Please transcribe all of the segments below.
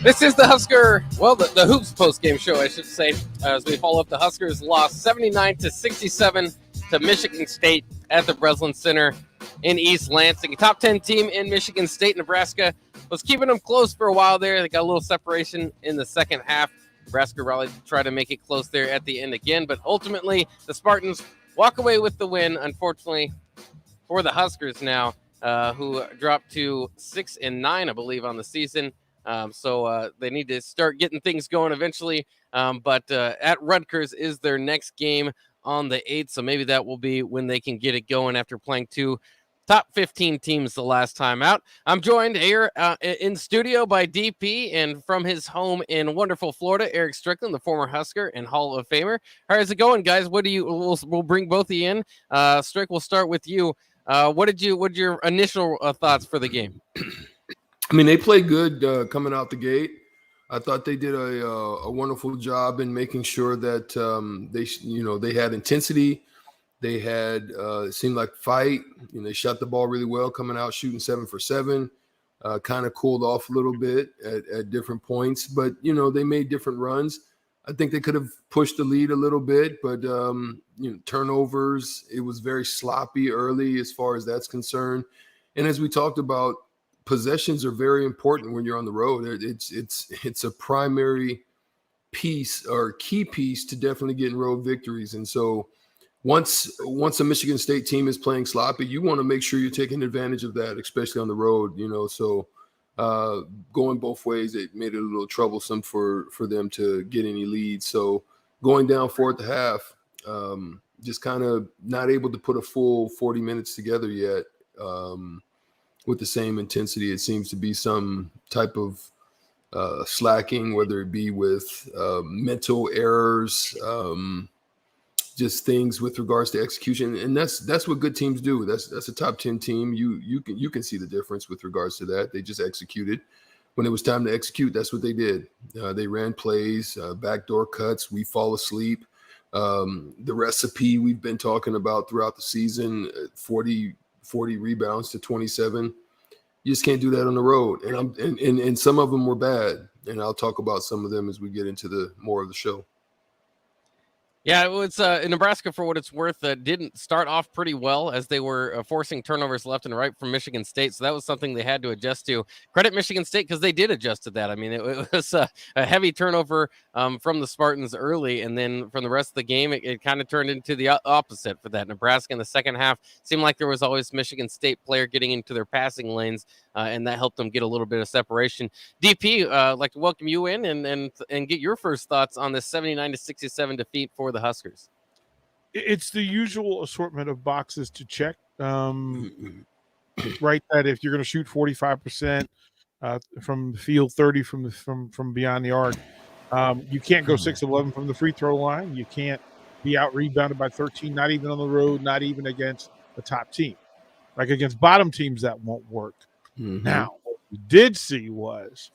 This is the the Hoops post-game show, I should say, as we follow up the Huskers lost 79-67 to Michigan State at the Breslin Center in East Lansing. A top 10 team in Michigan State. Nebraska was keeping them close for a while there. They got a little separation in the second half. Nebraska rallied to try to make it close there at the end again, but ultimately the Spartans walk away with the win, unfortunately, for the Huskers now, who dropped to 6-9, I believe, on the season. So they need to start getting things going eventually. But at Rutgers is their next game on the 8th. So maybe that will be when they can get it going after playing two top 15 teams the last time out. I'm joined here in studio by DP, and from his home in wonderful Florida, Eric Strickland, the former Husker and Hall of Famer. How's it going, guys? We'll bring both of you in. Strick, we'll start with you. What your initial thoughts for the game? I mean, they played good coming out the gate. I thought they did a wonderful job in making sure that they had intensity. They had it seemed like fight. They shot the ball really well coming out, shooting 7 for 7. Kind of cooled off a little bit at different points, but they made different runs. I think they could have pushed the lead a little bit, but turnovers. It was very sloppy early as far as that's concerned. And as we talked about, possessions are very important when you're on the road. It's a primary piece or key piece to definitely getting road victories. And so once a Michigan State team is playing sloppy, you want to make sure you're taking advantage of that, especially on the road. So going both ways, it made it a little troublesome for them to get any leads. So going down 4 at the half, just kind of not able to put a full 40 minutes together yet. With the same intensity, it seems to be some type of slacking, whether it be with mental errors, just things with regards to execution, and that's what good teams do. That's a top 10 team. You can see the difference with regards to that. They just executed when it was time to execute. That's what they did. They ran plays, backdoor cuts. We fall asleep. The recipe we've been talking about throughout the season: 40 rebounds to 27. You just can't do that on the road. And some of them were bad. And I'll talk about some of them as we get into the more of the show. Yeah, it was Nebraska, for what it's worth, didn't start off pretty well as they were forcing turnovers left and right from Michigan State. So that was something they had to adjust to. Credit Michigan State because they did adjust to that. I mean, it was a heavy turnover from the Spartans early, and then from the rest of the game, it kind of turned into the opposite for that. Nebraska in the second half seemed like there was always Michigan State player getting into their passing lanes, and that helped them get a little bit of separation. DP, I'd like to welcome you in and get your first thoughts on this 79-67 defeat for the Huskers. It's the usual assortment of boxes to check. Right, that if you're going to shoot 45% from the field, 30 from beyond the arc, you can't go 6-11 from the free throw line. You can't be out rebounded by 13, not even on the road, not even against the top team. Like against bottom teams, that won't work. Mm-hmm. Now, what we did see was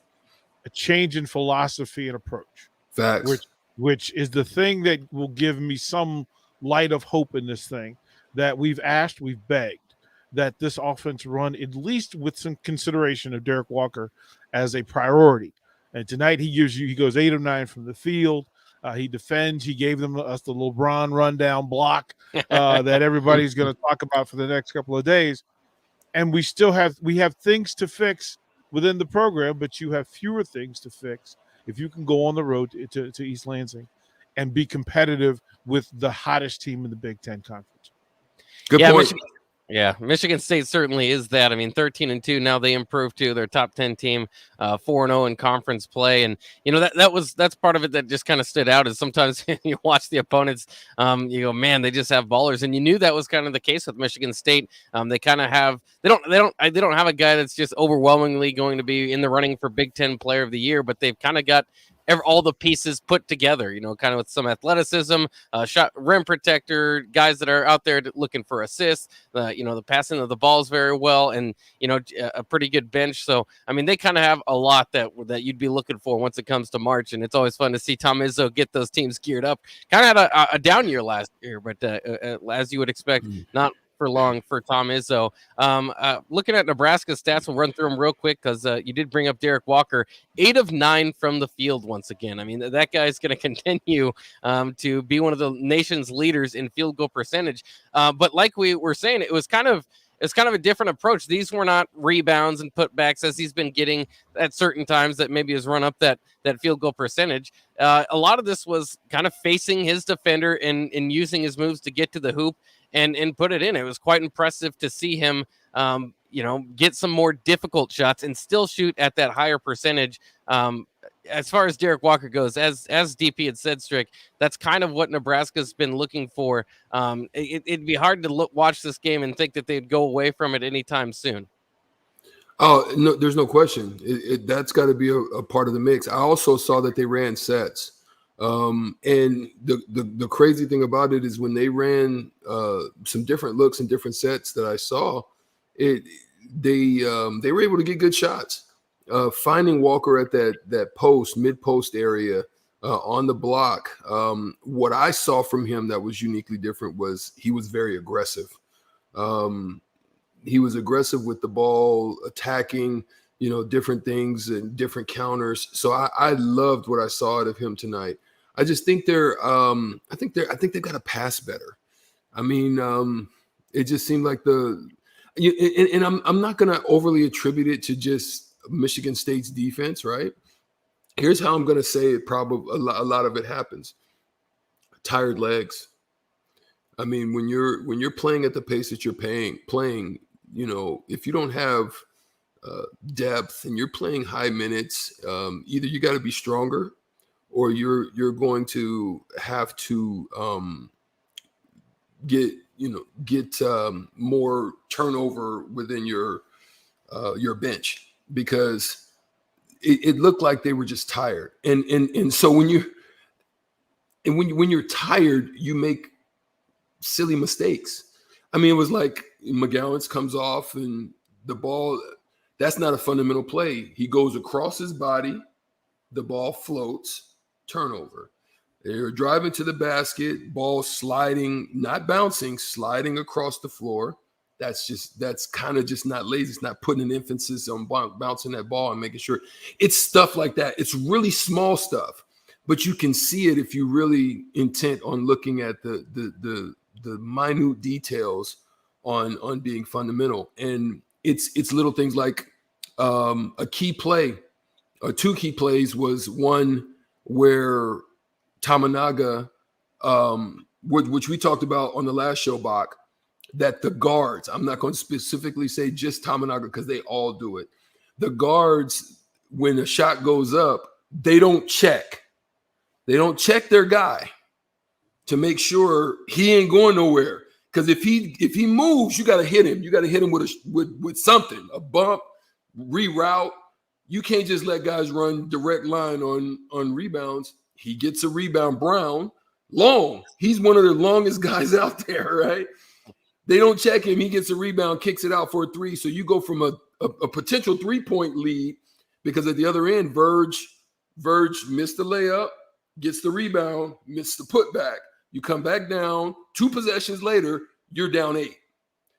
a change in philosophy and approach. Facts. Which is the thing that will give me some light of hope in this thing, that we've asked, we've begged, that this offense run at least with some consideration of Derek Walker as a priority. And tonight he goes 8 of 9 from the field. He defends. He gave us the LeBron rundown block that everybody's going to talk about for the next couple of days. And we have things to fix within the program, but you have fewer things to fix if you can go on the road to East Lansing and be competitive with the hottest team in the Big Ten Conference. Good point. Michigan State certainly is that. I mean, 13-2 now, they improved to their top 10 team, 4-0 in conference play, and that's part of it that just kind of stood out. Is sometimes you watch the opponents, you go, man, they just have ballers, and you knew that was kind of the case with Michigan State. They kind of have they don't have a guy that's just overwhelmingly going to be in the running for Big Ten Player of the Year, but they've kind of got all the pieces put together, kind of with some athleticism, shot rim protector, guys that are out there looking for assists, the passing of the balls very well, and, a pretty good bench. So, I mean, they kind of have a lot that you'd be looking for once it comes to March, and it's always fun to see Tom Izzo get those teams geared up. Kind of had a down year last year, but as you would expect, not for long for Tom Izzo. Looking at Nebraska's stats, we'll run through them real quick because you did bring up Derek Walker. 8 of 9 from the field once again. I mean, that guy's going to continue to be one of the nation's leaders in field goal percentage. But like we were saying, it's kind of a different approach. These were not rebounds and putbacks as he's been getting at certain times that maybe has run up that field goal percentage. A lot of this was kind of facing his defender and using his moves to get to the hoop and put it in. It was quite impressive to see him, get some more difficult shots and still shoot at that higher percentage. As far as Derek Walker goes, as DP had said, Strick, that's kind of what Nebraska's been looking for. It'd be hard to watch this game and think that they'd go away from it anytime soon. Oh, no, there's no question. That's got to be a part of the mix. I also saw that they ran sets. And the crazy thing about it is when they ran some different looks and different sets that I saw, they were able to get good shots. Finding Walker at that mid-post area on the block, what I saw from him that was uniquely different was he was very aggressive. He was aggressive with the ball, attacking, different things and different counters. So I loved what I saw out of him tonight. I just think I think they've got to pass better. I mean, it just seemed like and I'm not going to overly attribute it to just Michigan State's defense, right? Here's how I'm going to say it. Probably a lot of it happens. Tired legs. I mean, when you're playing at the pace that you're playing, if you don't have depth and you're playing high minutes, either you got to be stronger or you're going to have to get more turnover within your bench, because it looked like they were just tired. And so when you're tired, you make silly mistakes. I mean, it was like McGowan's comes off and the ball, that's not a fundamental play. He goes across his body, the ball floats, turnover. They're driving to the basket, ball sliding, not bouncing, sliding across the floor. That's kind of just not lazy. It's not putting an emphasis on bouncing that ball and making sure. It's stuff like that. It's really small stuff, but you can see it if you're really intent on looking at the minute details on being fundamental. And it's little things like a key play, or 2 key plays was one where Tamanaga, which we talked about on the last show, Bach, that the guards, I'm not going to specifically say just Tamanaga because they all do it. The guards, when a shot goes up, they don't check. They don't check their guy to make sure he ain't going nowhere. Because if he moves, you got to hit him. You got to hit him with something, a bump, reroute. You can't just let guys run direct line on rebounds. He gets a rebound, Brown, long. He's one of the longest guys out there, right? They don't check him. He gets a rebound, kicks it out for a 3. So you go from a potential 3-point lead, because at the other end, Verge missed the layup, gets the rebound, missed the putback. You come back down, 2 possessions later, you're down 8.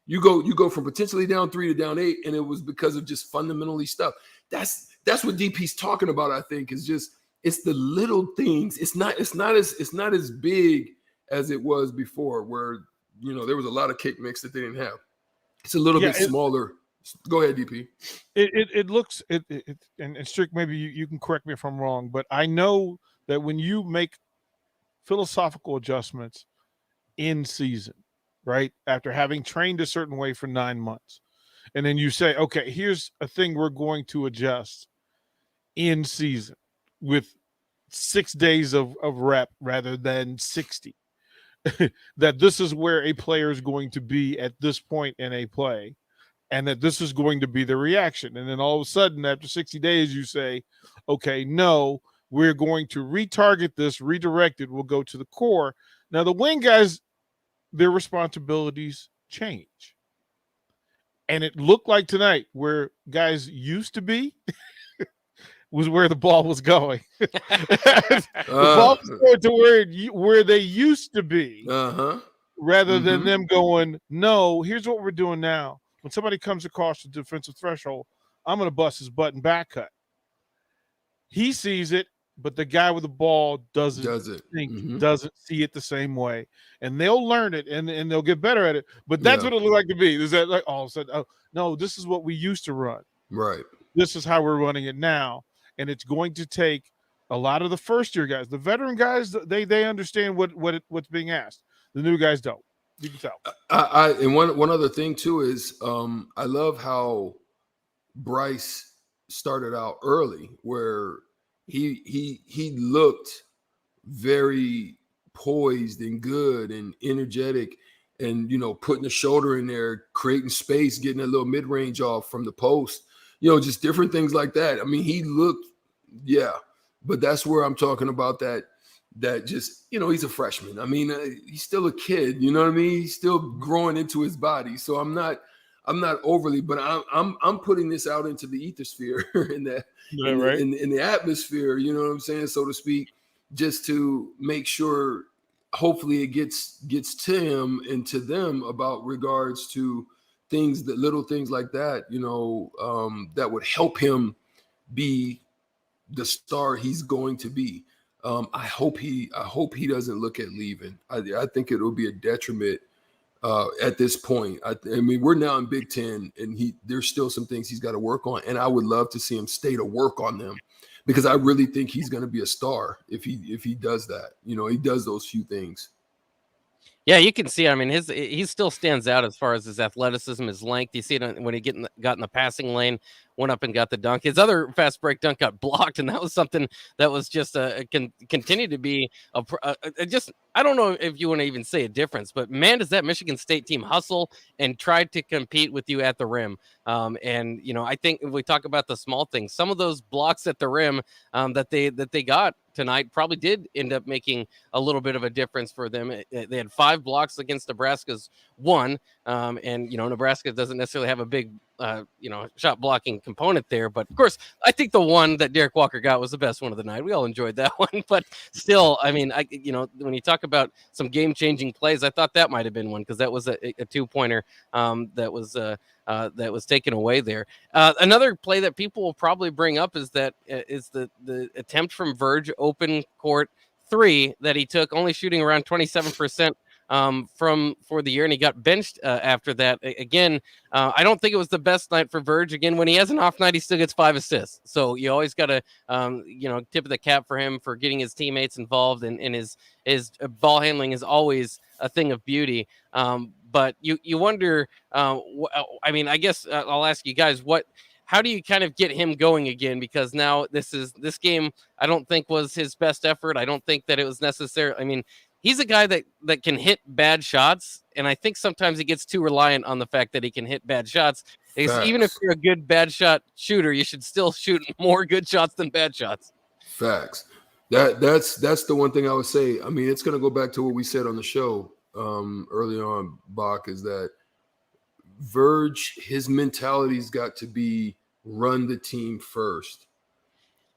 You go from potentially down 3 to down 8, and it was because of just fundamentally stuff. That's what DP's talking about. I think is just it's the little things. It's not as big as it was before, where there was a lot of cake mix that they didn't have. It's a little bit smaller. Go ahead, DP. It looks and Strick, maybe you can correct me if I'm wrong, but I know that when you make philosophical adjustments in season, right, after having trained a certain way for 9 months, and then you say, okay, here's a thing we're going to adjust in season with 6 days of rep rather than 60. That this is where a player is going to be at this point in a play, and that this is going to be the reaction. And then all of a sudden, after 60 days, you say, okay, no, we're going to retarget this, redirect it, we'll go to the core. Now, the wing guys, their responsibilities change. And it looked like tonight where guys used to be was where the ball was going. The ball was going to where they used to be. rather than them going, no, here's what we're doing now. When somebody comes across the defensive threshold, I'm going to bust his butt and back cut. He sees it, but the guy with the ball doesn't see it the same way. And they'll learn it and they'll get better at it. But that's what it looked like to be. Is that like all of a sudden, oh, no, this is what we used to run. Right. This is how we're running it now. And it's going to take a lot of the first-year guys. The veteran guys, they understand what's being asked. The new guys don't. You can tell. And one other thing, too, is I love how Bryce started out early, where he looked very poised and good and energetic, and putting the shoulder in there, creating space, getting a little mid-range off from the post, just different things like that. I mean, he looked, but that's where I'm talking about that just, he's a freshman. I mean, he's still a kid, you know what I mean? He's still growing into his body. So I'm not overly, but I'm putting this out into the ethosphere in the atmosphere, you know what I'm saying, so to speak, just to make sure hopefully it gets to him and to them about regards to things, that little things like that, that would help him be the star he's going to be. I hope he doesn't look at leaving. I think it will be a detriment at this point. I mean, we're now in Big Ten, and there's still some things he's got to work on, and I would love to see him stay to work on them, because I really think he's going to be a star if he does that. He does those few things. Yeah, you can see. I mean, he still stands out as far as his athleticism, his length. You see it when he got in the passing lane, went up and got the dunk. His other fast break dunk got blocked, and that was something that was just continue to be just. I don't know if you want to even say a difference, but man, does that Michigan State team hustle and try to compete with you at the rim. And I think if we talk about the small things, some of those blocks at the rim that they got tonight probably did end up making a little bit of a difference for them. They had 5 blocks against Nebraska's 1. And Nebraska doesn't necessarily have a big shot blocking component there, but of course I think the one that Derek Walker got was the best one of the night. We all enjoyed that one, but still, I mean, when you talk about some game-changing plays, I thought that might have been one, because that was a 2-pointer that was taken away there. Another play that people will probably bring up is the attempt from Verge open court 3 that he took, only shooting around 27% for the year, and he got benched after that. Again, I don't think it was the best night for Verge. Again, when he has an off night, he still gets 5 assists. So you always got to, tip of the cap for him for getting his teammates involved, and his ball handling is always a thing of beauty. But you wonder, I mean, I guess I'll ask you guys, how do you kind of get him going again? Because now this game, I don't think was his best effort. I don't think that it was necessary. I mean, he's a guy that can hit bad shots, and I think sometimes he gets too reliant on the fact that he can hit bad shots. Even if you're a good bad shot shooter, you should still shoot more good shots than bad shots. Facts. That's the one thing I would say. I mean, it's going to go back to what we said on the show early on, Bach, is that Verge, his mentality's got to be run the team first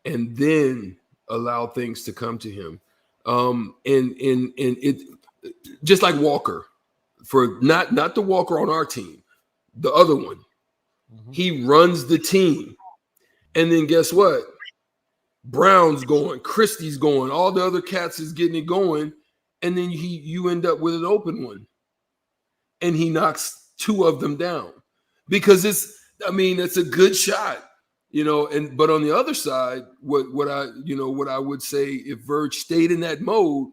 and then allow things to come to him. And it just like Walker, for not the Walker on our team, the other one, he runs the team, and then guess what? Brown's going, Christie's going, all the other cats is getting it going, and then you end up with an open one, and he knocks 2 of them down because it's a good shot. But on the other side, what I would say, if Verge stayed in that mode,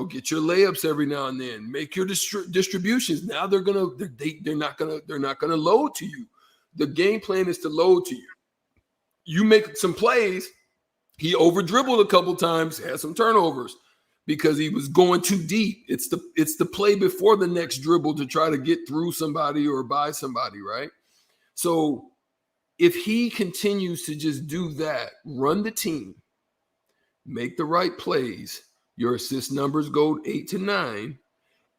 get your layups every now and then, make your distributions. Now they're not gonna load to you. The game plan is to load to you. You make some plays. He over dribbled a couple times, had some turnovers because he was going too deep. It's the play before the next dribble to try to get through somebody or by somebody, right? So if he continues to just do that, run the team, make the right plays, your assist numbers go 8 to 9,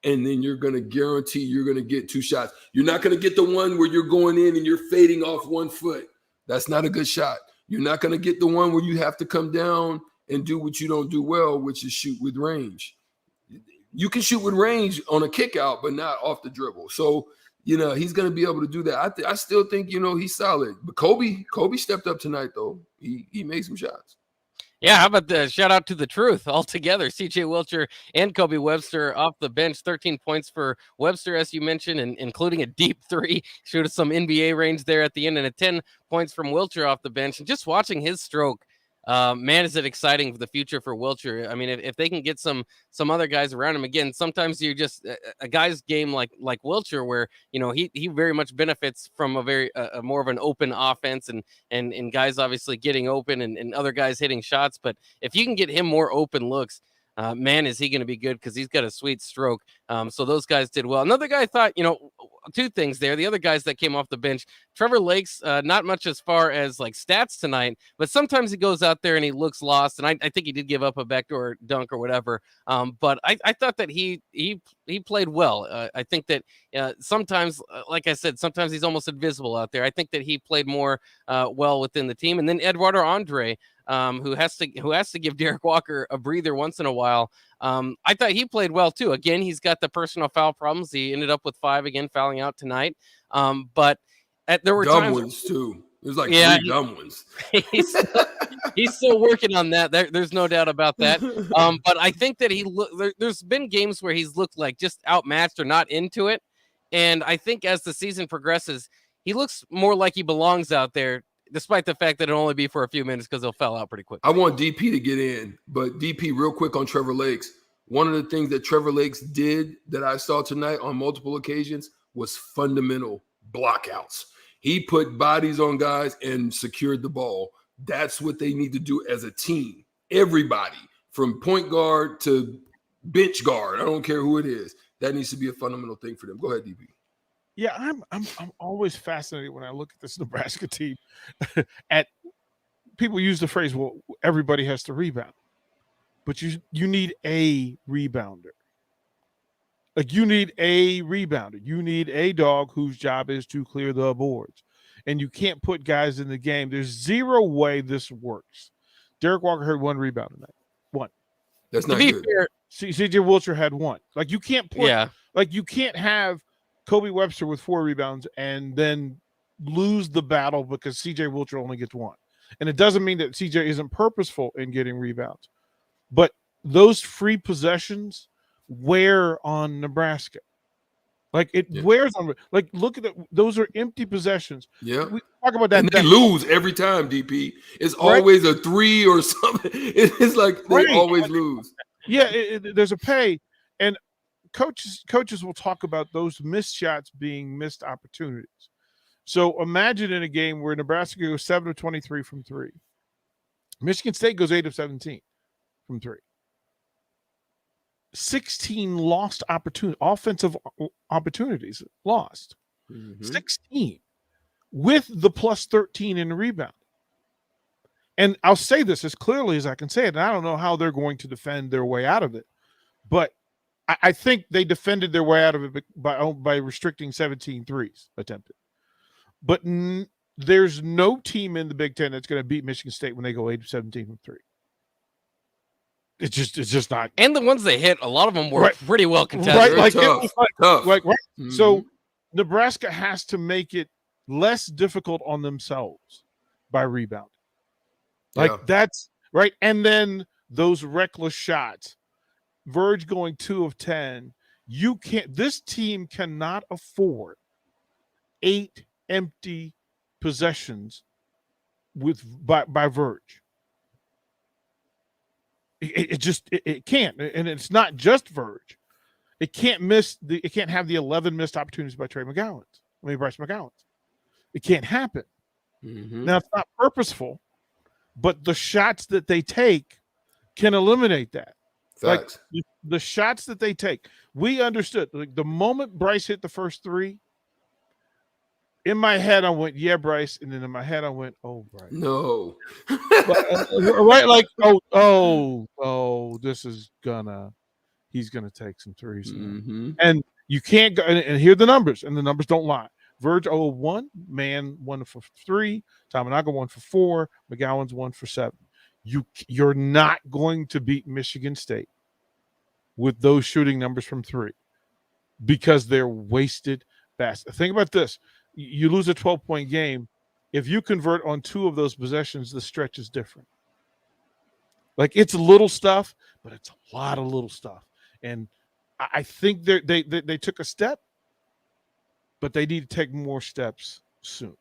and then you're going to guarantee you're going to get 2 shots. You're not going to get the one where you're going in and you're fading off 1 foot. That's not a good shot. You're not going to get the one where you have to come down and do what you don't do well, which is shoot with range. you can shoot with range on a kick out, but not off the dribble. So, he's going to be able to do that. I still think, he's solid. But Kobe stepped up tonight, though. He made some shots. Yeah, how about the shout out to the truth altogether? CJ Wilcher and Kobe Webster off the bench, 13 points for Webster, as you mentioned, and including a deep three. Showed us some NBA range there at the end, and 10 points from Wilcher off the bench. And just watching his stroke, man, is it exciting for the future for Wilcher. I mean, if they can get some other guys around him, again, sometimes you just a guy's game like Wilcher, where he very much benefits from a very more of an open offense and guys obviously getting open and other guys hitting shots. But if you can get him more open looks, man, is he going to be good, because he's got a sweet stroke. So those guys did well. Another guy I thought, two things there. The other guys that came off the bench, Trevor Lakes, not much as far as like stats tonight, but sometimes he goes out there and he looks lost. And I think he did give up a backdoor dunk or whatever. But I thought that he played well. I think that sometimes, like I said, sometimes he's almost invisible out there. I think that he played more well within the team. And then Eduardo Andre, who has to give Derek Walker a breather once in a while. I thought he played well too. Again, he's got the personal foul problems. He ended up with 5 again, fouling out tonight. But there were dumb times ones too. There's like 3 dumb ones. He's still working on that. There's no doubt about that. But I think that there's been games where he's looked like just outmatched or not into it. And I think as the season progresses, he looks more like he belongs out there, despite the fact that it'll only be for a few minutes because he'll foul out pretty quick. I want DP to get in, but DP, real quick on Trevor Lakes. One of the things that Trevor Lakes did that I saw tonight on multiple occasions was fundamental blockouts. He put bodies on guys and secured the ball. That's what they need to do as a team. Everybody, from point guard to bench guard, I don't care who it is. That needs to be a fundamental thing for them. Go ahead, DP. Yeah, I'm always fascinated when I look at this Nebraska team. People use the phrase, well, everybody has to rebound. But you need a rebounder. Like, you need a rebounder. You need a dog whose job is to clear the boards. And you can't put guys in the game. There's zero way this works. Derek Walker had 1 rebound tonight. 1. That's not good. Fair, CJ Wilcher had 1. Like, you can't put you can't have Kobe Webster with 4 rebounds and then lose the battle because CJ Wilcher only gets 1. And it doesn't mean that CJ isn't purposeful in getting rebounds. But those free possessions wear on Nebraska. Like, it wears on. Like, look at those are empty possessions. Yeah, we talk about that. And they lose every time. DP. It's always a 3 or something. It's like they always lose. Yeah, there's a pay, and coaches will talk about those missed shots being missed opportunities. So imagine in a game where Nebraska goes 7 of 23 from 3, Michigan State goes 8 of 17 from 3. 16 lost offensive opportunities lost. 16 with the plus 13 in the rebound. And I'll say this as clearly as I can say it, and I don't know how they're going to defend their way out of it, but I think they defended their way out of it by restricting 17 threes attempted. But there's no team in the Big Ten that's going to beat Michigan State when they go 8 of 17 from 3. It's just not. And the ones they hit, a lot of them were pretty well contested. Right, like tough. So Nebraska has to make it less difficult on themselves by rebounding. That's right. And then those reckless shots. Verge going 2 of 10. This team cannot afford 8 empty possessions by Verge. It can't, and it's not just Verge. It can't have the 11 missed opportunities by Bryce McGowan's. It can't happen. Now, it's not purposeful, but the shots that they take can eliminate that. Facts. Like, the shots that they take, we understood. Like, the moment Bryce hit the first 3, in my head I went, "Yeah, Bryce," and then in my head I went, "Oh, Bryce." No. Right? Like, oh, he's gonna take some threes, and you can't go. And here are the numbers, and the numbers don't lie. Verge 0 of 1, Man 1 for 3, Tamanaga 1 for 4, McGowan's 1 for 7. You're not going to beat Michigan State with those shooting numbers from three because they're wasted baskets. Think about this. You lose a 12-point game. If you convert on 2 of those possessions, the stretch is different. Like, it's little stuff, but it's a lot of little stuff. And I think they took a step, but they need to take more steps soon.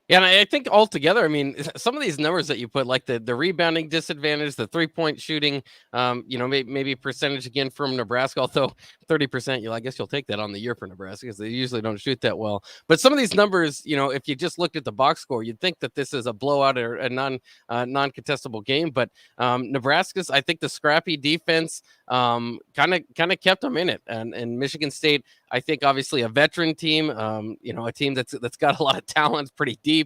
Yeah, and I think altogether, I mean, some of these numbers that you put, like the rebounding disadvantage, the 3-point shooting, maybe percentage again from Nebraska, although 30%, I guess you'll take that on the year for Nebraska because they usually don't shoot that well. But some of these numbers, if you just looked at the box score, you'd think that this is a blowout or a non-contestable game. But Nebraska's, I think the scrappy defense kind of kept them in it. And Michigan State, I think obviously a veteran team, a team that's got a lot of talent, pretty deep.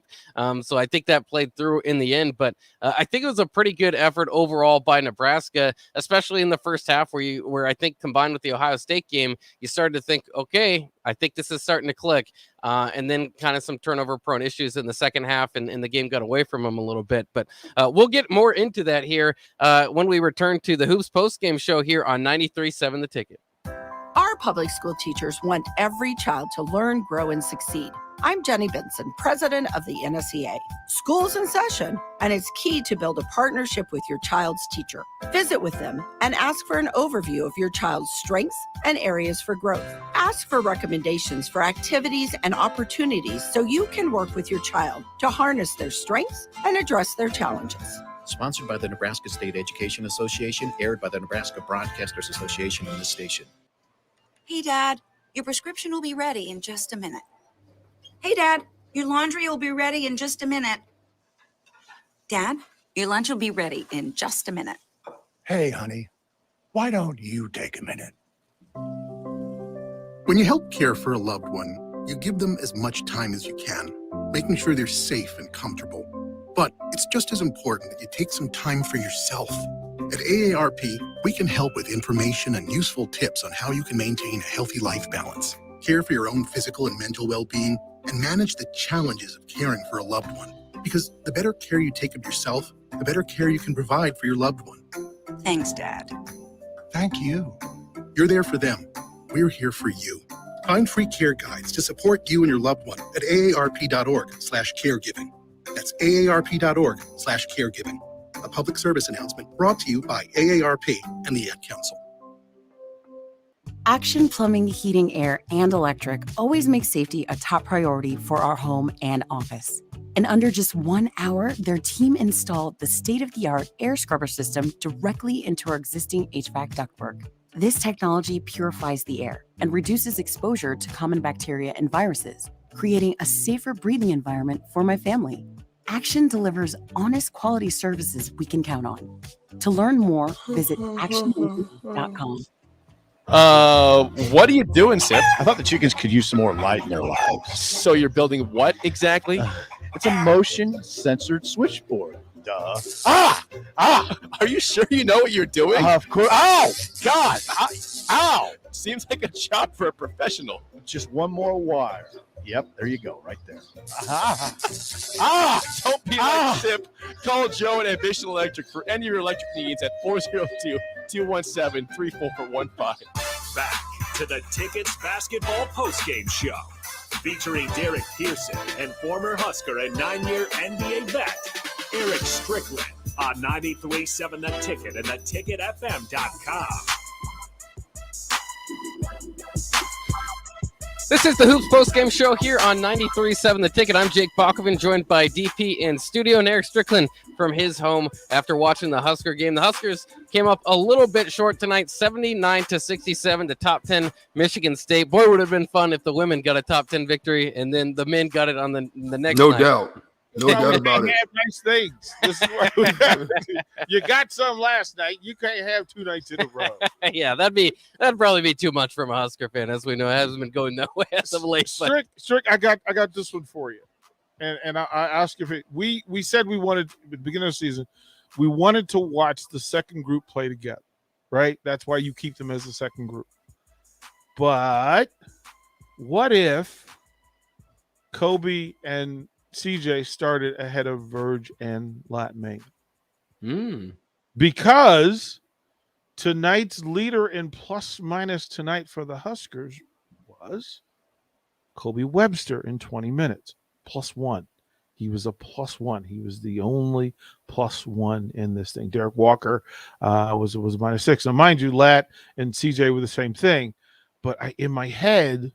So I think that played through in the end. But I think it was a pretty good effort overall by Nebraska, especially in the first half where I think combined with the Ohio State game, you started to think, okay, I think this is starting to click. And then kind of some turnover prone issues in the second half and the game got away from them a little bit. But we'll get more into that here when we return to the Hoops postgame show here on 93.7 The Ticket. Our public school teachers want every child to learn, grow, and succeed. I'm Jenny Benson, president of the NSEA. School's in session, and it's key to build a partnership with your child's teacher. Visit with them and ask for an overview of your child's strengths and areas for growth. Ask for recommendations for activities and opportunities so you can work with your child to harness their strengths and address their challenges. Sponsored by the Nebraska State Education Association, aired by the Nebraska Broadcasters Association on this station. Hey, Dad, your prescription will be ready in just a minute. Hey, Dad, your laundry will be ready in just a minute. Dad, your lunch will be ready in just a minute. Hey, honey, why don't you take a minute? When you help care for a loved one, you give them as much time as you can, making sure they're safe and comfortable. But it's just as important that you take some time for yourself. At AARP, we can help with information and useful tips on how you can maintain a healthy life balance, care for your own physical and mental well-being, and manage the challenges of caring for a loved one. Because the better care you take of yourself, the better care you can provide for your loved one. Thanks, Dad. Thank you. You're there for them. We're here for you. Find free care guides to support you and your loved one at aarp.org/caregiving. That's aarp.org/caregiving. A public service announcement brought to you by AARP and the Ad Council. Action Plumbing, Heating, Air, and Electric always makes safety a top priority for our home and office. In under just 1 hour, their team installed the state-of-the-art air scrubber system directly into our existing HVAC ductwork. This technology purifies the air and reduces exposure to common bacteria and viruses, creating a safer breathing environment for my family. Action delivers honest quality services we can count on. To learn more, visit actioninc.com. What are you doing, Sip? I thought the chickens could use some more light in their lives. So you're building what exactly? It's a motion-censored switchboard. Duh. Are you sure you know what you're doing? Of course. Ow! God! Ow! Seems like a job for a professional. Just one more wire. Yep, there you go, right there. Don't be like Sip. Call Joe at Ambition Electric for any of your electric needs at 402-217-3415. Back to the Tickets Basketball Postgame Show, featuring Derek Pearson and former Husker and 9-year NBA vet, Eric Strickland, on 93.7 The Ticket and theticketfm.com. This is the Hoops postgame show here on 93.7 The Ticket. I'm Jake Bakoven, joined by DP in studio and Eric Strickland from his home after watching the Husker game. The Huskers came up a little bit short tonight, 79-67 to top 10 Michigan State. Boy, would it have been fun if the women got a top 10 victory and then the men got it on the next No night. doubt. No doubt about it. Have nice things. This is what you got some last night. You can't have 2 nights in a row. Yeah, that'd probably be too much from a Husker fan, as we know. It hasn't been going that way as of late. Strick, I got this one for you. And I asked if we said we wanted at the beginning of the season, we wanted to watch the second group play together, right? That's why you keep them as the second group. But what if Kobe and CJ started ahead of Verge and Latmain? Because tonight's leader in plus minus tonight for the Huskers was Kobe Webster in 20 minutes, +1. He was a +1. He was the only +1 in this thing. Derek Walker was -6. Now, mind you, Lat and CJ were the same thing, but in my head,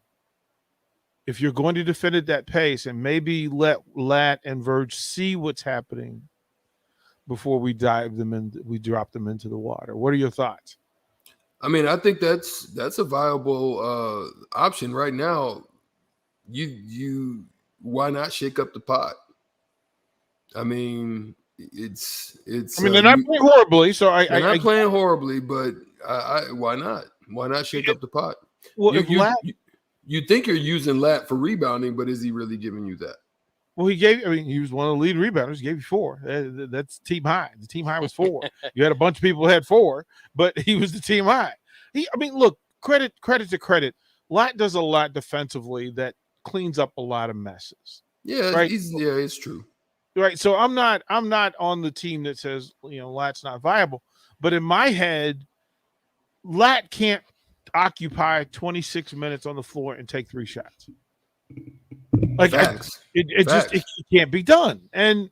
if you're going to defend at that pace and maybe let Lat and Verge see what's happening before we drop them into the water. What are your thoughts? I mean, I think that's a viable option right now. You why not shake up the pot? I mean, it's. I mean, they're not playing horribly, so they're not playing horribly, but why not? Why not shake up the pot? Well, you think you're using Lat for rebounding, but is he really giving you that? Well, he was one of the lead rebounders. He gave you 4. That's team high. The team high was 4. You had a bunch of people who had 4, but he was the team high. Look, credit to credit. Lat does a lot defensively that cleans up a lot of messes. Yeah, right? It's true. Right. So I'm not on the team that says, Lat's not viable. But in my head, Lat can't occupy 26 minutes on the floor and take 3 shots. Like it can't be done. And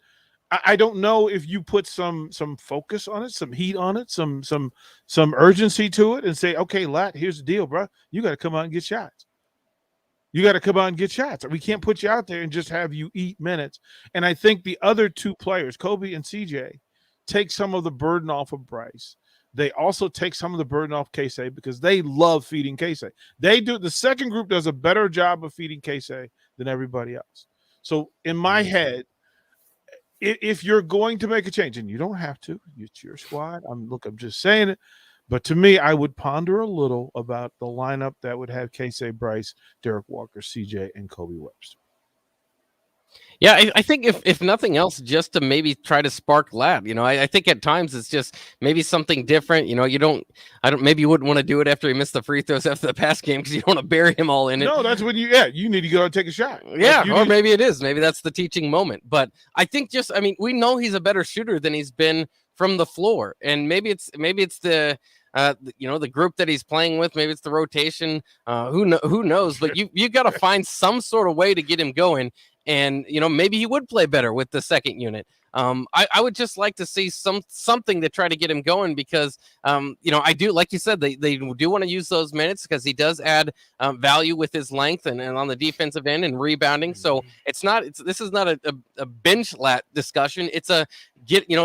I don't know if you put some focus on it, some heat on it, some urgency to it, and say, okay, Lat, here's the deal, bro. You got to come out and get shots. We can't put you out there and just have you eat minutes. And I think the other 2 players, Kobe and CJ, take some of the burden off of Bryce. They also take some of the burden off Casey because they love feeding Casey. The second group does a better job of feeding Casey than everybody else. So in my head, if you're going to make a change, and you don't have to, it's your squad. I'm just saying it. But to me, I would ponder a little about the lineup that would have Casey, Bryce, Derek Walker, CJ, and Kobe Webster. Yeah, I think if nothing else, just to maybe try to spark Lat. I think at times it's just maybe something different. Maybe you wouldn't want to do it after he missed the free throws after the pass game because you don't want to bury him all in it. No, that's when you need to go and take a shot. Yeah, maybe it is. Maybe that's the teaching moment. But I think we know he's a better shooter than he's been from the floor, and maybe it's the the group that he's playing with. Maybe it's the rotation. Who knows? But you got to find some sort of way to get him going. And, maybe he would play better with the second unit. I would just like to see something to try to get him going because, I do, like you said, they do want to use those minutes because he does add value with his length and on the defensive end and rebounding. So this is not a bench Lat discussion. It's a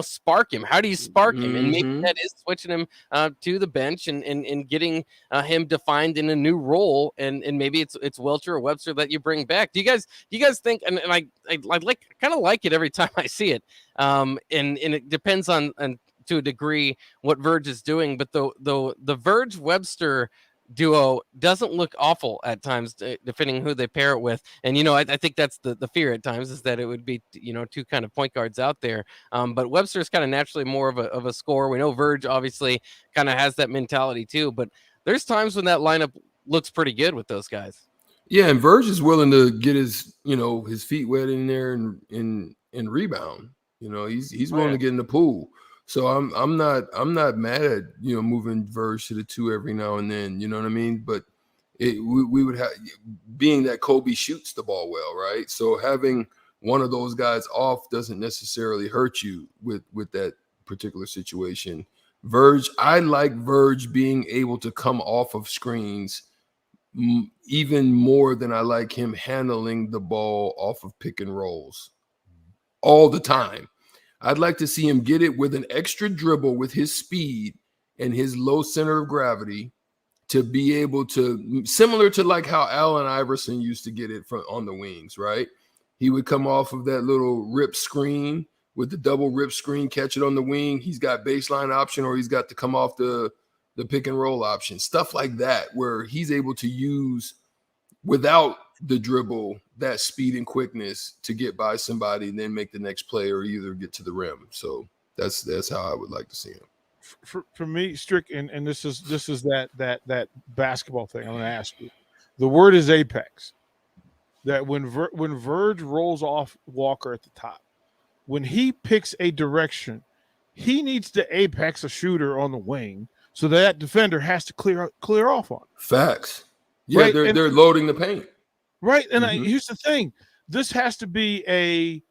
spark him. How do you spark him? And maybe that is switching him to the bench and getting him defined in a new role. And maybe it's Welcher or Webster that you bring back. Do you guys think? And I kind of like it every time I see it. And it depends on to a degree what Verge is doing, but the Verge Webster duo doesn't look awful at times, depending who they pair it with. And I think that's the fear at times is that it would be 2 kind of point guards out there. But Webster is kind of naturally more of a scorer. We know Verge obviously kind of has that mentality too, but there's times when that lineup looks pretty good with those guys. Yeah, and Verge is willing to get his feet wet in there and rebound. He's willing to get in the pool. So I'm not mad at moving Verge to the 2 every now and then. You know what I mean? But we would have, being that Kobe shoots the ball well, right? So having one of those guys off doesn't necessarily hurt you with that particular situation. Verge, I like Verge being able to come off of screens even more than I like him handling the ball off of pick and rolls all the time. I'd like to see him get it with an extra dribble with his speed and his low center of gravity to be able to, similar to like how Allen Iverson used to get it from on the wings, right? He would come off of that little rip screen with the double rip screen, catch it on the wing. He's got baseline option, or he's got to come off the pick and roll option, stuff like that, where he's able to use without the dribble that speed and quickness to get by somebody and then make the next play or either get to the rim. So that's how I would like to see him. For me, Strick, and this is that basketball thing I'm going to ask you. The word is apex. That when Verge rolls off Walker at the top, when he picks a direction, he needs to apex a shooter on the wing So that defender has to clear off on him. Facts. Yeah, Right? they're loading the paint. Right. And here's the thing. This has to be a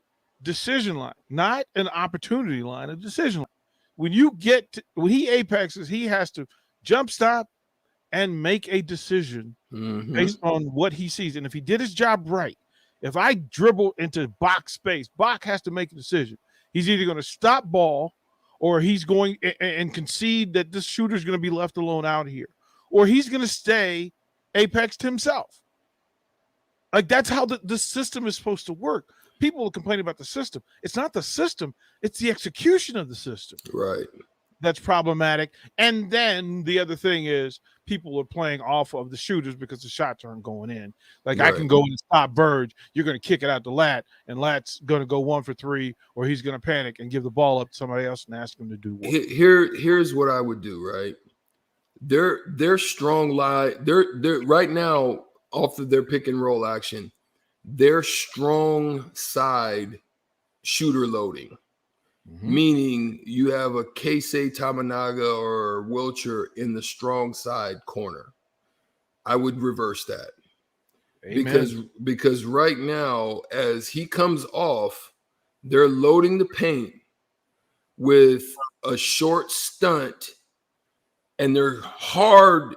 decision line, not an opportunity line, a decision line. When he apexes, he has to jump stop and make a decision based on what he sees. And if he did his job right, if I dribble into box space, Bach has to make a decision. He's either going to stop ball or he's going and concede that this shooter's going to be left alone out here, or he's going to stay apexed himself. Like, that's how the system is supposed to work. People will complain about the system. It's not the system. It's the execution of the system. Right. That's problematic. And then the other thing is people are playing off of the shooters because the shots aren't going in. Like, I can go and stop Burge. You're going to kick it out to Lat, and Lat's going to go 1 for 3, or he's going to panic and give the ball up to somebody else and ask him to do what. Here's what I would do, right? Their strong line, they're right now off of their pick and roll action, their strong side shooter loading. Meaning you have a Keisei Tamanaga or Wilcher in the strong side corner. I would reverse that. Amen. Because right now, as he comes off, they're loading the paint with a short stunt, and they're hard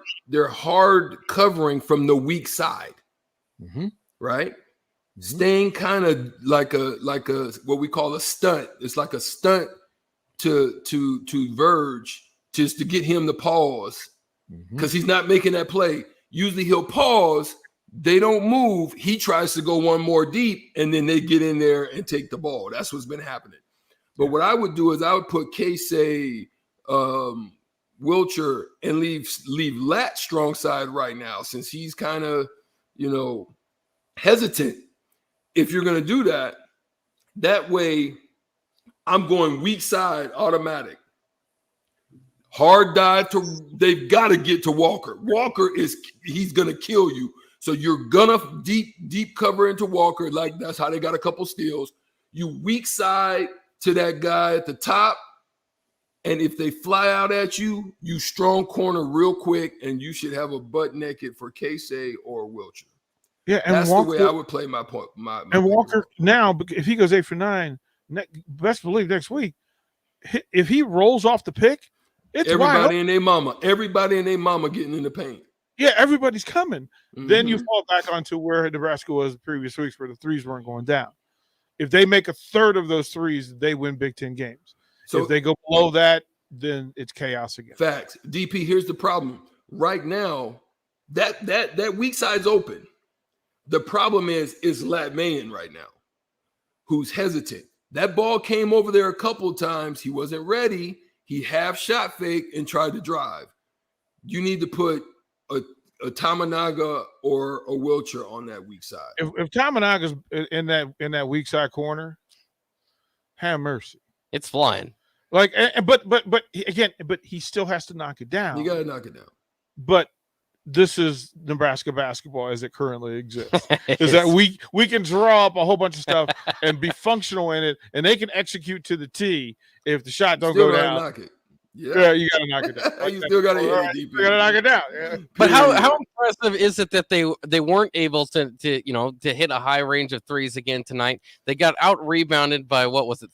covering from the weak side. Right? Staying kind of like a what we call a stunt. It's like a stunt to Verge, just to get him to pause, because he's not making that play. Usually he'll pause, they don't move, he tries to go one more deep, and then they get in there and take the ball. That's what's been happening. But what I would do is I would put Keisei, Wilcher, and leave Lat strong side right now, since he's kind of hesitant. If you're going to do that, that way I'm going weak side automatic. Hard dive they've got to get to Walker. He's going to kill you. So you're going to deep cover into Walker. Like, that's how they got a couple steals. You weak side to that guy at the top. And if they fly out at you, you strong corner real quick, and you should have a butt naked for Keisei or Wilcher. Yeah, and that's Walker, the way I would play my point. And Walker now, if he goes 8 for 9, best believe next week, if he rolls off the pick, it's everybody and their mama. Everybody and their mama getting in the paint. Yeah, everybody's coming. Then you fall back onto where Nebraska was the previous weeks, where the threes weren't going down. If they make a third of those threes, they win Big Ten games. So if they go below that, then it's chaos again. Facts. DP, here's the problem. Right now, that weak side's open. The problem is Lat Mayen right now, who's hesitant. That ball came over there a couple of times. He wasn't ready. He half shot fake and tried to drive. You need to put a Tamanaga or a Wilcher on that weak side. If Tamanaga's in that weak side corner, have mercy. It's flying. Like, but he still has to knock it down. You got to knock it down. But this is Nebraska basketball as it currently exists. Is that we can draw up a whole bunch of stuff and be functional in it, and they can execute to the T if the shot don't go down. Knock it. Yeah, you got to knock it down. You still got to hit it deep. You got to knock it down. Yeah. But how impressive is it that they weren't able to hit a high range of threes again tonight? They got out rebounded by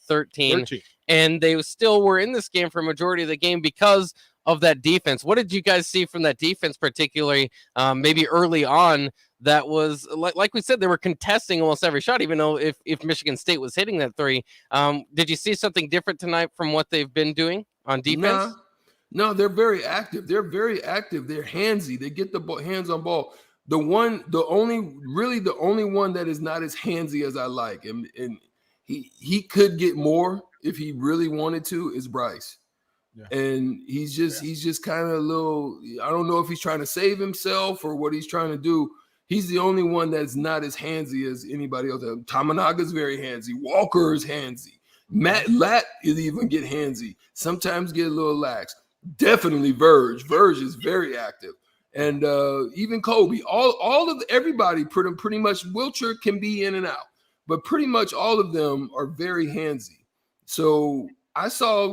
13, and they still were in this game for a majority of the game because of that defense. What did you guys see from that defense, particularly maybe early on? That was like we said, they were contesting almost every shot, even though if Michigan State was hitting that three. Did you see something different tonight from what they've been doing on defense? No, they're very active. They're handsy. They get the hands on ball. The only one that is not as handsy as I like, and he could get more if he really wanted to, is Bryce. Yeah. And he's just kind of a little, I don't know if he's trying to save himself or what he's trying to do. He's the only one that's not as handsy as anybody else. Tamanaga's very handsy. Walker is handsy. Matt Lat is even get handsy. Sometimes get a little lax. Definitely Verge. Verge is very active. And even Kobe. All of everybody pretty much, Wilcher can be in and out. But pretty much all of them are very handsy. So I saw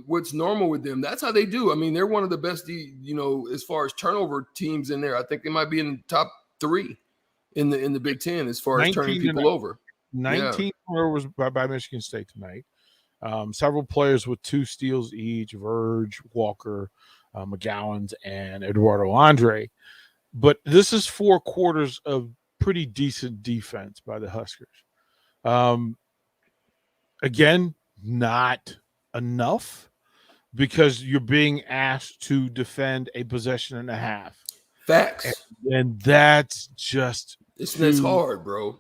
what's normal with them. That's how they do. I mean, they're one of the best, as far as turnover teams in there. I think they might be in the top 3 in the Big Ten as far as turning people over. 19 turnovers by Michigan State tonight. Several players with 2 steals each: Verge, Walker, McGowan, and Eduardo Andre. But this is 4 quarters of pretty decent defense by the Huskers. Again, not enough, because you're being asked to defend a possession and a half. Facts. And that's just it's hard, bro.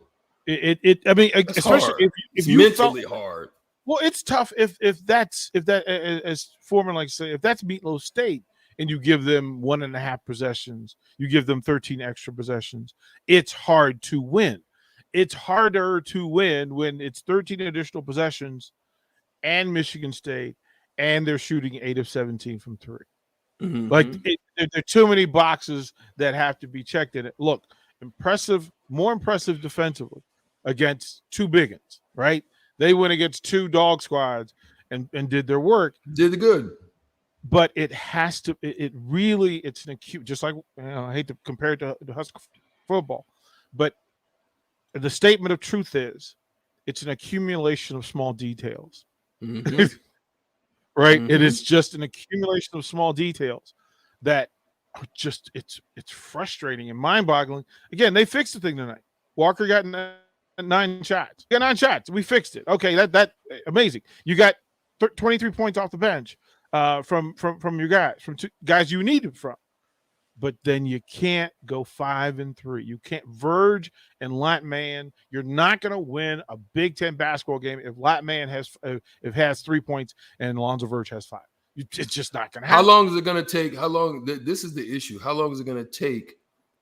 I mean, that's especially hard. if you mentally hard. Well, it's tough if that as Foreman like say, if that's Meatloaf State and you give them 1.5 possessions, you give them 13 extra possessions, it's hard to win. It's harder to win when it's 13 additional possessions and Michigan State, and they're shooting 8 of 17 from 3. Mm-hmm. Like there are too many boxes that have to be checked in it. Look, more impressive defensively against 2 big ones, right? They went against 2 dog squads and did their work. Did good. But it has to, it's an acute, just like, I hate to compare it to Husker football, but the statement of truth is it's an accumulation of small details. Mm-hmm. Right? Mm-hmm. It is just an accumulation of small details that are just, it's frustrating and mind-boggling. Again, they fixed the thing tonight. Walker got 9 shots. You got 9 shots. We fixed it. Okay, that amazing. You got 23 points off the bench from your guys, from 2 guys you needed from. But then you can't go 5-3. You can't. Verge and Latman. You're not going to win a Big Ten basketball game if Latman has 3 points and Alonzo Verge has 5. It's just not going to happen. How long is it going to take? This is the issue. How long is it going to take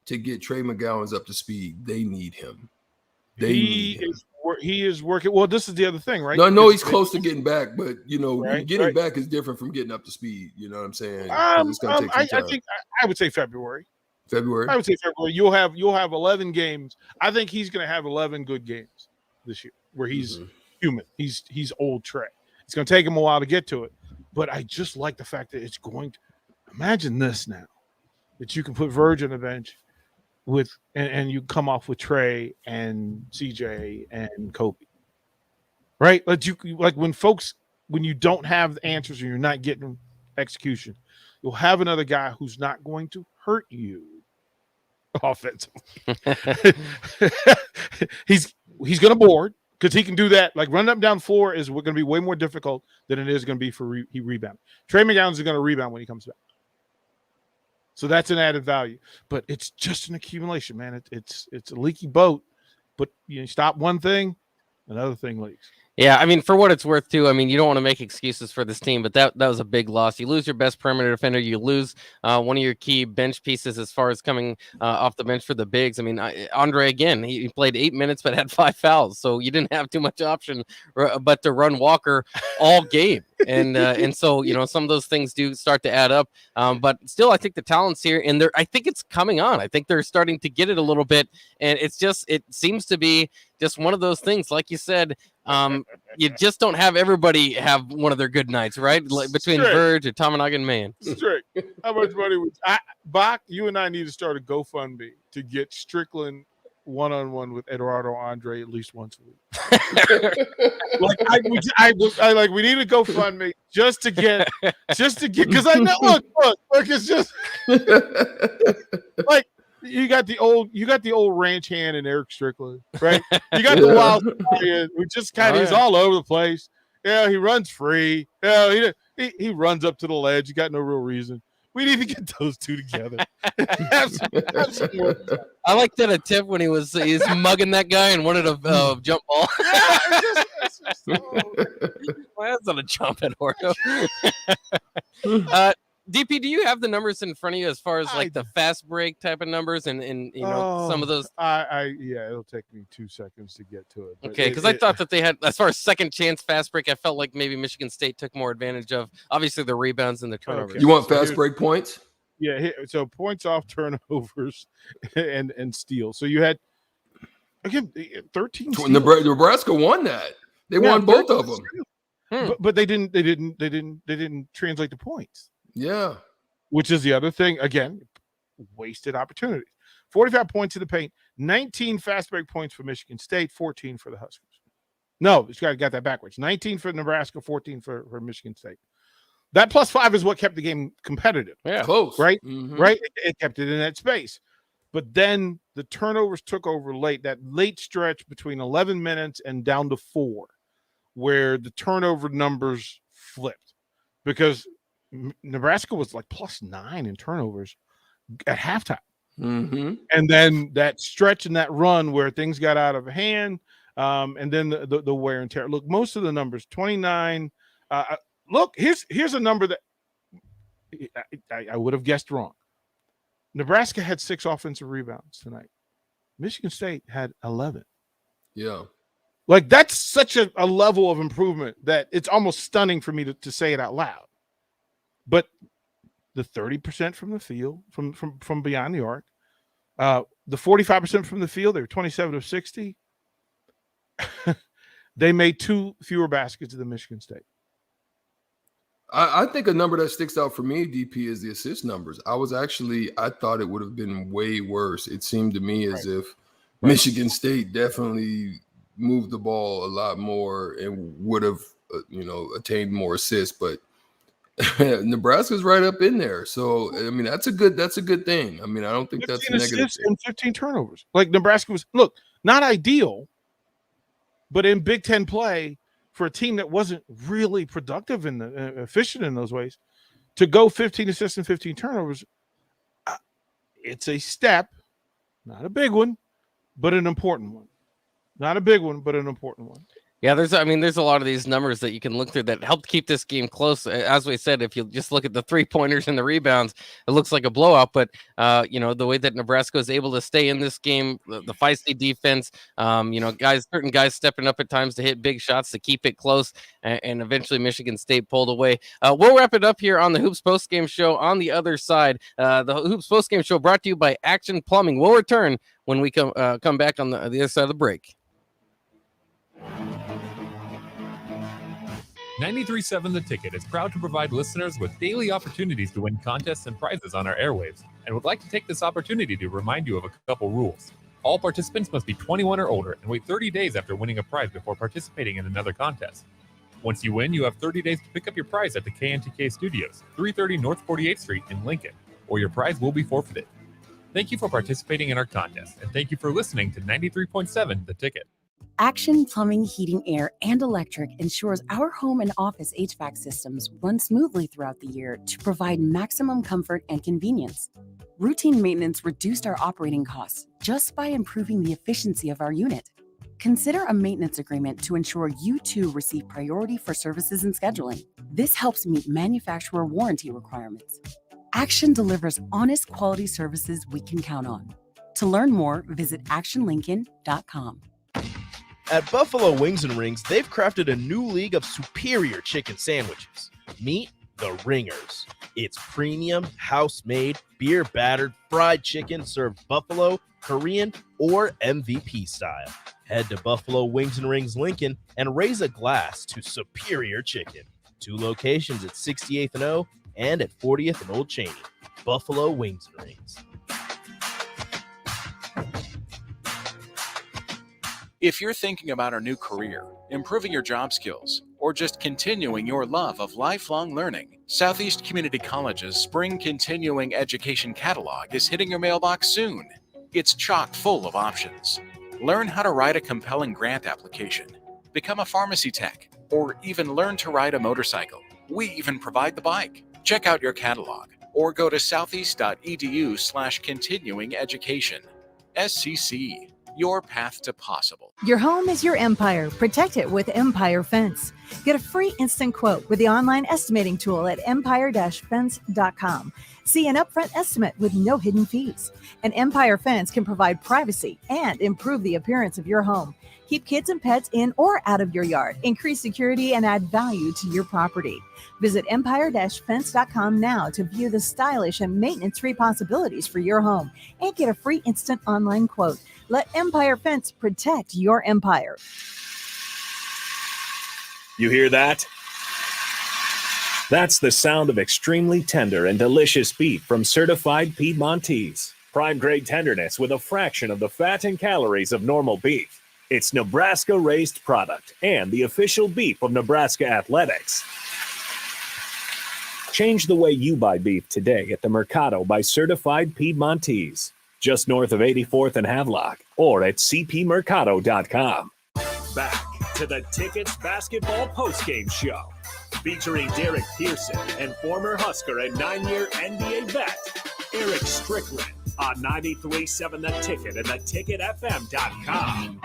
to get Trey McGowan up to speed? They need him. He is working. Well, this is the other thing, right? No, I know he's close to getting back, but right, getting back is different from getting up to speed. You know what I'm saying? It's gonna take some time. I would say February. I would say February. You'll have 11 games. I think he's going to have 11 good games this year, where he's human. He's old Trey. It's going to take him a while to get to it, but I just like the fact that it's going to. Imagine this now, that you can put Verge on the bench with and you come off with Trey and CJ and Kobe, right? Like when you don't have the answers and you're not getting execution, you'll have another guy who's not going to hurt you offensively. he's going to board, because he can do that. Like running up and down the floor is going to be way more difficult than it is going to be for rebound. Trey McGowan is going to rebound when he comes back. So that's an added value, but it's just an accumulation, man. It's a leaky boat, but you stop one thing, another thing leaks. Yeah, I mean, for what it's worth, too, I mean, you don't want to make excuses for this team, but that was a big loss. You lose your best perimeter defender. You lose one of your key bench pieces as far as coming off the bench for the bigs. I mean, Andre, again, he played 8 minutes but had 5 fouls, so you didn't have too much option but to run Walker all game. And so, some of those things do start to add up. But still, I think the talent's here, and I think it's coming on. I think they're starting to get it a little bit, and it seems to be just one of those things, like you said. You just don't have everybody have one of their good nights, right? Like between Verge and Tamanaga and Man. Strick. How much money would Bach? You and I need to start a GoFundMe to get Strickland one-on-one with Eduardo Andre at least once a week. We need a GoFundMe just to get because I know look, it's just like you got the old ranch hand in Eric Strickland, right? You got the wild Italian who just kind of is all over the place. Yeah, he runs free. Yeah, he runs up to the ledge. You got no real reason. We need to get those two together. have some more time. I liked that a tip when he's mugging that guy and wanted a jump ball. My hands on a jump at Orto. DP, do you have the numbers in front of you as far as like the fast break type of numbers and some of those? It'll take me 2 seconds to get to it. Okay, because I thought that they had, as far as second chance fast break, I felt like maybe Michigan State took more advantage of obviously the rebounds and the turnovers. Okay. You want fast break points? Yeah, so points off turnovers and steals. So you had again 13. Nebraska won that. They won both of them. but they didn't translate the points. Yeah. Which is the other thing. Again, wasted opportunities. 45 points in the paint, 19 fast break points for Michigan State, 14 for the Huskers. No, you got that backwards. 19 for Nebraska, 14 for Michigan State. That +5 is what kept the game competitive. Yeah, close. Right? Mm-hmm. Right? It kept it in that space. But then the turnovers took over late, that late stretch between 11 minutes and down to 4, where the turnover numbers flipped because Nebraska was like +9 in turnovers at halftime. Mm-hmm. And then that stretch and that run where things got out of hand, and then the wear and tear. Look, most of the numbers, 29. Look, here's a number that I would have guessed wrong. Nebraska had 6 offensive rebounds tonight. Michigan State had 11. Yeah. Like, that's such a level of improvement that it's almost stunning for me to say it out loud. But the 30% from the field, from beyond the arc, the 45% from the field, they were 27 of 60. They made 2 fewer baskets than Michigan State. I think a number that sticks out for me, DP, is the assist numbers. I thought it would have been way worse. It seemed to me as if Michigan State definitely moved the ball a lot more and would have, attained more assists. But Nebraska's right up in there. So, I mean, that's a good thing. I mean, I don't think that's a negative thing. And 15 turnovers. Like, Nebraska was, look, not ideal, but in Big Ten play, for a team that wasn't really productive and efficient in those ways, to go 15 assists and 15 turnovers, it's a step, not a big one, but an important one. Not a big one, but an important one. Yeah, there's a lot of these numbers that you can look through that helped keep this game close. As we said, if you just look at the 3-pointers and the rebounds, it looks like a blowout. But the way that Nebraska was able to stay in this game, the feisty defense, certain guys stepping up at times to hit big shots to keep it close, and eventually Michigan State pulled away. We'll wrap it up here on the Hoops Postgame Show. On the other side, the Hoops Postgame Show brought to you by Action Plumbing. We'll return when we come back on the other side of the break. 93.7 The Ticket is proud to provide listeners with daily opportunities to win contests and prizes on our airwaves, and would like to take this opportunity to remind you of a couple rules. All participants must be 21 or older and wait 30 days after winning a prize before participating in another contest. Once you win, you have 30 days to pick up your prize at the KNTK Studios, 330 North 48th Street in Lincoln, or your prize will be forfeited. Thank you for participating in our contest, and thank you for listening to 93.7 The Ticket. Action Plumbing, Heating, Air, and Electric ensures our home and office HVAC systems run smoothly throughout the year to provide maximum comfort and convenience. Routine maintenance reduced our operating costs just by improving the efficiency of our unit. Consider a maintenance agreement to ensure you too receive priority for services and scheduling. This helps meet manufacturer warranty requirements. Action delivers honest quality services we can count on. To learn more, visit actionlincoln.com. At Buffalo Wings and Rings, they've crafted a new league of superior chicken sandwiches. Meet the Ringers. It's premium, house-made, beer-battered, fried chicken served buffalo, Korean, or MVP style. Head to Buffalo Wings and Rings Lincoln and raise a glass to superior chicken. 2 locations at 68th and O and at 40th and Old Cheney. Buffalo Wings and Rings. If you're thinking about a new career, improving your job skills, or just continuing your love of lifelong learning, Southeast Community College's Spring Continuing Education Catalog is hitting your mailbox soon. It's chock full of options. Learn how to write a compelling grant application, become a pharmacy tech, or even learn to ride a motorcycle. We even provide the bike. Check out your catalog or go to southeast.edu/continuing education. SCC. Your path to possible. Your home is your empire. Protect it with Empire Fence. Get a free instant quote with the online estimating tool at empire-fence.com. See an upfront estimate with no hidden fees. An Empire Fence can provide privacy and improve the appearance of your home. Keep kids and pets in or out of your yard. Increase security and add value to your property. Visit empire-fence.com now to view the stylish and maintenance-free possibilities for your home and get a free instant online quote. Let Empire Fence protect your empire. You hear that? That's the sound of extremely tender and delicious beef from certified Piedmontese. Prime grade tenderness with a fraction of the fat and calories of normal beef. It's Nebraska-raised product and the official beef of Nebraska Athletics. Change the way you buy beef today at the Mercado by Certified Piedmontese, just north of 84th and Havelock, or at cpmercado.com. Back to the Tickets Basketball Postgame Show, featuring Derek Pearson and former Husker and 9-year NBA vet, Eric Strickland, on 93.7 The Ticket and theticketfm.com.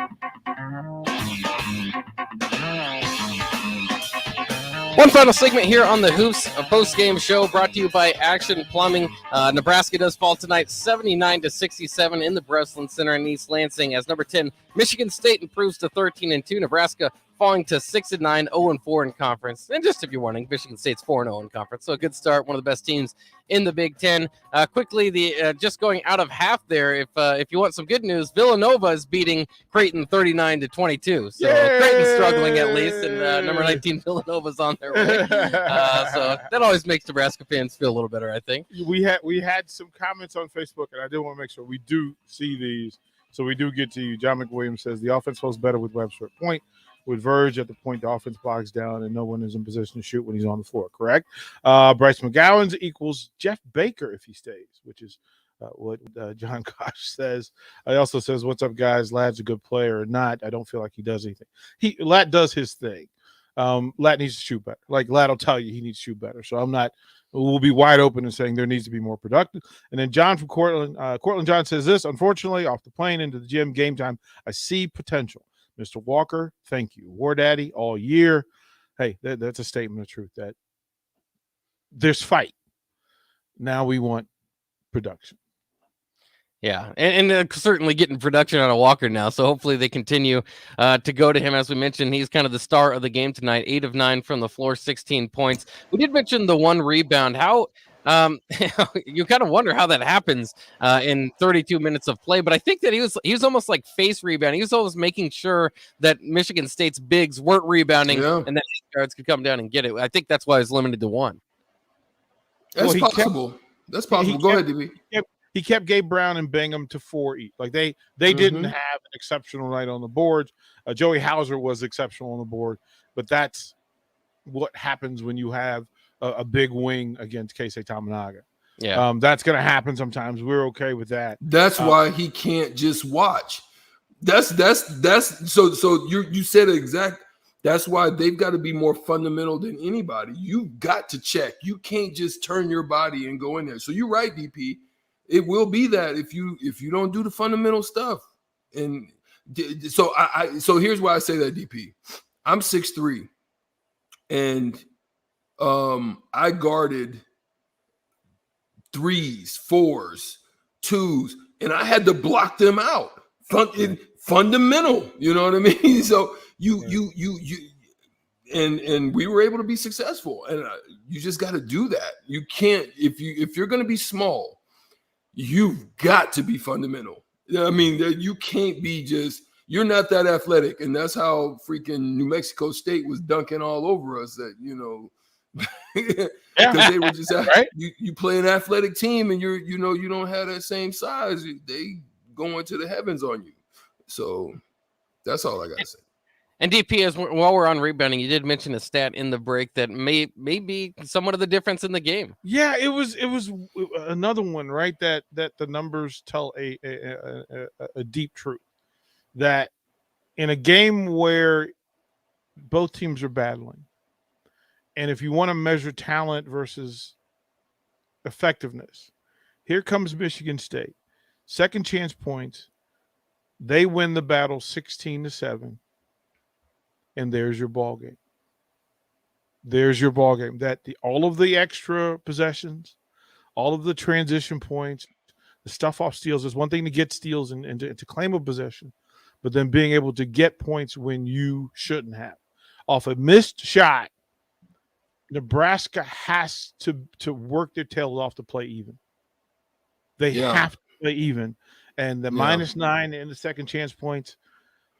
One final segment here on the Hoops, a post-game show brought to you by Action Plumbing. Nebraska does fall tonight 79-67 in the Breslin Center in East Lansing as number 10 Michigan State improves to 13-2. Nebraska falling to 6-9, 0-4 in conference. And just if you're wondering, Michigan State's 4-0 in conference. So a good start, one of the best teams in the Big Ten. Quickly, the just going out of half there. If you want some good news, Villanova is beating Creighton 39-22. So Yay! Creighton's struggling at least, and number 19 Villanova's on their way. So that always makes Nebraska fans feel a little better, I think. We had some comments on Facebook, and I did want to make sure we do see these, so we do get to you. John McWilliams says the offense flows better with Webster at point. With Verge at the point, the offense bogs down and no one is in position to shoot when he's on the floor, correct? Bryce McGowan's equals Jeff Baker if he stays, which is what John Kosh says. He also says, what's up, guys? Ladd's a good player or not. I don't feel like he does anything. Ladd does his thing. Ladd needs to shoot better. Like Ladd will tell you he needs to shoot better. So we'll be wide open in saying there needs to be more productive. And then John from Cortland John says this, unfortunately, off the plane into the gym, game time, I see potential. Mr. Walker, thank you. War Daddy all year. Hey, that's a statement of truth that there's fight. Now we want production. Yeah, and certainly getting production out of Walker now. So hopefully they continue to go to him. As we mentioned, he's kind of the star of the game tonight. 8 of 9 from the floor, 16 points. We did mention the one rebound. How you kind of wonder how that happens in 32 minutes of play. But I think that he was almost like face rebounding. He was always making sure that Michigan State's bigs weren't rebounding and that his guards could come down and get it. I think that's why he was limited to one. That's possible. That's possible. Go ahead, DB. He kept Gabe Brown and Bingham to 4 each. Like they didn't have an exceptional night on the boards. Joey Hauser was exceptional on the board, but that's what happens when you have a big wing against Keisei Tamanaga. Yeah, that's going to happen sometimes. We're okay with that. That's why he can't just watch. That's so you said it exact. That's why they've got to be more fundamental than anybody. You've got to check. You can't just turn your body and go in there. So you're right, DP. It will be that if you don't do the fundamental stuff. And so so here's why I say that, DP. I'm 6'3", and I guarded 3s, 4s, 2s, and I had to block them out. Fundamental, you know what I mean? So and we were able to be successful, and you just got to do that. You can't if you're going to be small, you've got to be fundamental. I mean, you can't be just. You're not that athletic, and that's how freaking New Mexico State was dunking all over us. That because they were just right? You play an athletic team, and you don't have that same size. They go into the heavens on you. So that's all I got to say. And DP, while we're on rebounding, you did mention a stat in the break that may be somewhat of the difference in the game. Yeah, it was another one, right? That the numbers tell a deep truth. That in a game where both teams are battling, and if you want to measure talent versus effectiveness, here comes Michigan State. Second chance points. They win the battle 16-7. And there's your ball game. There's your ball game. All of the extra possessions, all of the transition points, the stuff off steals. There's one thing to get steals and to claim a possession, but then being able to get points when you shouldn't have. Off a missed shot, Nebraska has to work their tails off to play even. They have to play even. And the -9 in the second chance points,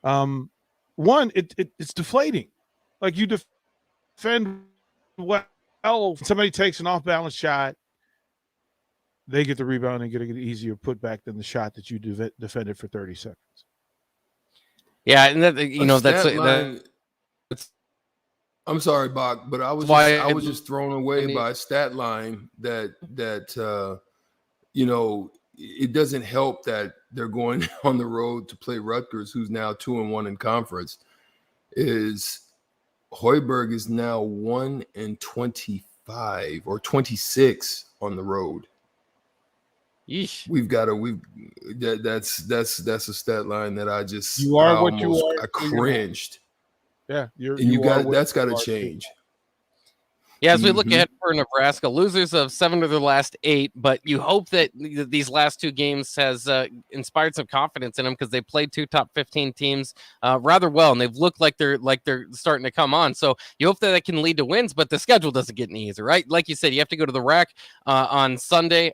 one, it's deflating. Like you defend well, somebody takes an off-balance shot, they get the rebound and get an easier putback than the shot that you defended for 30 seconds. Yeah, and that, I'm sorry, Bach, but I was just thrown away by a stat line that it doesn't help that they're going on the road to play Rutgers, who's now 2-1 in conference. Hoiberg is now 1-25 or 26 on the road. Yeesh. That's a stat line that I just I cringed. Yeah, that's got to change. Yeah, as we look ahead for Nebraska, losers of 7 of their last 8, but you hope that these last 2 games has inspired some confidence in them because they played 2 top 15 teams rather well, and they've looked like they're starting to come on. So you hope that can lead to wins, but the schedule doesn't get any easier, right? Like you said, you have to go to the RAC on Saturday.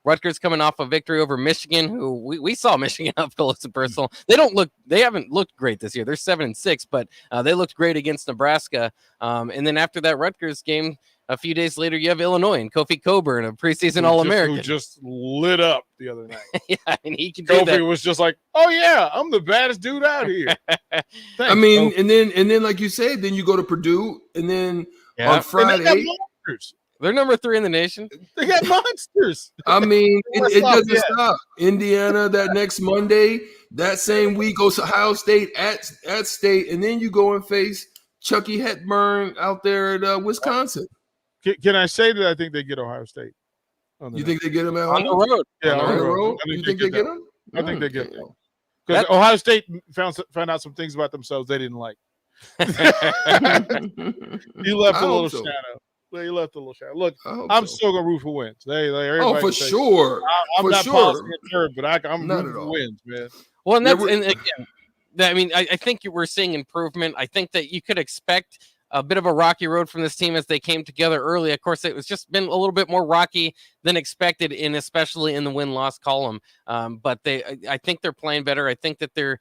Rutgers coming off a victory over Michigan, who we saw Michigan up close and personal. They haven't looked great this year. They're 7-6, but they looked great against Nebraska. And then after that Rutgers game, a few days later, you have Illinois and Kofi Coburn, a preseason All-American. Who just lit up the other night. Yeah, and he can do that. Kofi was just like, oh, yeah, I'm the baddest dude out here. I mean, and then like you say, then you go to Purdue, and then on Friday. They're number 3 in the nation. They got monsters. I mean, it doesn't stop. Indiana that next Monday, that same week goes to Ohio State at State, and then you go and face Chucky Hepburn out there at Wisconsin. Can I say that I think they get Ohio State? You think they get them at on the road? Yeah, on the road. You think they get them? I think they get them. Because Ohio State found out some things about themselves they didn't like. He left a little shadow. He left a little shadow. Look, I'm still gonna root for wins. For sure. I'm not positive, but I'm rooting for wins, man. Well, and again, I mean, I think we're seeing improvement. I think that you could expect a bit of a rocky road from this team as they came together early. Of course, it was just been a little bit more rocky than expected, especially in the win-loss column. But I think they're playing better. I think that they're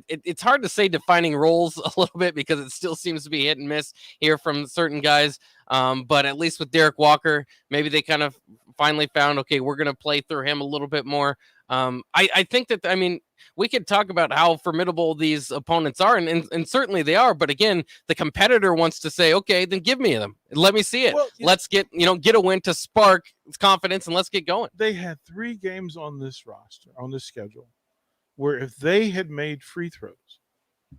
it's hard to say defining roles a little bit because it still seems to be hit and miss here from certain guys. But at least with Derek Walker, maybe they kind of finally found, okay, we're going to play through him a little bit more. I think that, I mean, we could talk about how formidable these opponents are, and certainly they are. But again, the competitor wants to say, okay, then give me them. Let me see it. Well, let's get a win to spark confidence, and let's get going. They had 3 games on this roster, on this schedule, where if they had made free throws,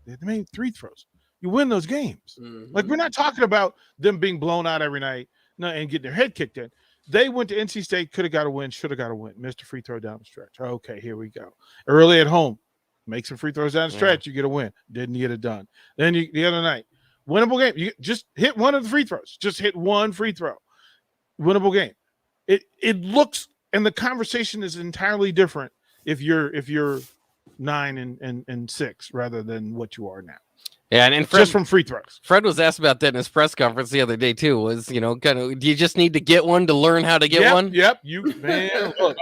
you win those games. Mm-hmm. Like, we're not talking about them being blown out every night and getting their head kicked in. They went to NC State, could have got a win, should have got a win. Missed a free throw down the stretch. Okay, here we go. Early at home, make some free throws down the stretch, you get a win. Didn't get it done. Then the other night, winnable game. You just hit one of the free throws. Just hit one free throw. Winnable game. It looks, and the conversation is entirely different if you're 9-6 rather than what you are now. Yeah, and Fred, just from free throws. Fred was asked about that in his press conference the other day too. Was kind of, do you just need to get one to learn how to get one? Yep. Look.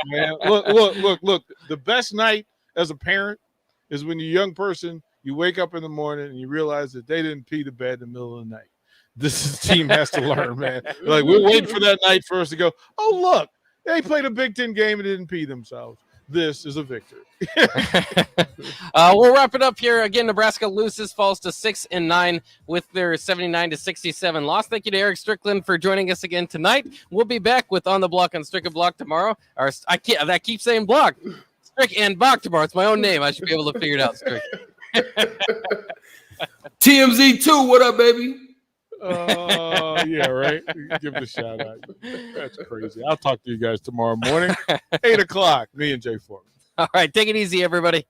The best night as a parent is when you're a young person, you wake up in the morning and you realize that they didn't pee the bed in the middle of the night. This team has to learn, man. Like, we're waiting for that night for us to go, oh, look, they played a Big Ten game and didn't pee themselves. This is a victory. We'll wrap it up here. Again, Nebraska loses, falls to 6-9 with their 79-67 loss. Thank you to Eric Strickland for joining us again tonight. We'll be back with On the Block on Strick and Block tomorrow. I keep saying Block. Strick and Block tomorrow. It's my own name. I should be able to figure it out, Strick. TMZ2, what up, baby? Yeah, right. Give it a shout out. That's crazy. I'll talk to you guys tomorrow morning, 8:00. Me and Jay Foreman. All right, take it easy, everybody.